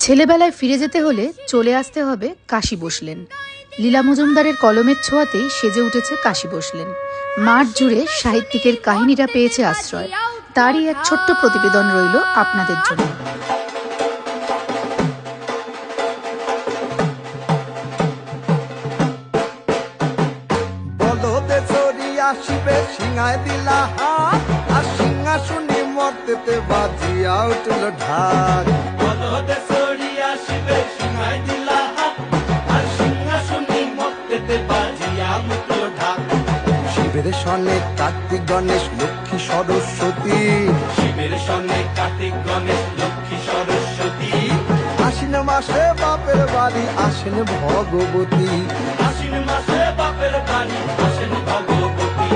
ছেলেবেলায় ফিরে যেতে হলে চলে আসতে হবে কাশী বসলেন। লীলা মজুমদারের কলমের ছোঁয়াতেই সেজে উঠেছে কাশী বসলেন। মাঠ জুড়ে সাহিত্যিকের কাহিনীটা পেয়েছে আশ্রয়। তারই এক ছোট্ট প্রতিবেদন রইল আপনাদের জন্য। সিংহায় দিলা হাত আর সিংহাসনে মর্তেতে বাজিয়া উঠল ঢাক। শিবের সনে কার্তিক গণেশ লক্ষ্মী সরস্বতী, শিবের সনে কার্তিক গণেশ লক্ষ্মী সরস্বতী। আশ্বিন মাসে বাপের বাড়ি আসেন ভগবতী, আশ্বিন মাসে বাপের বাড়ি আসেন ভগবতী।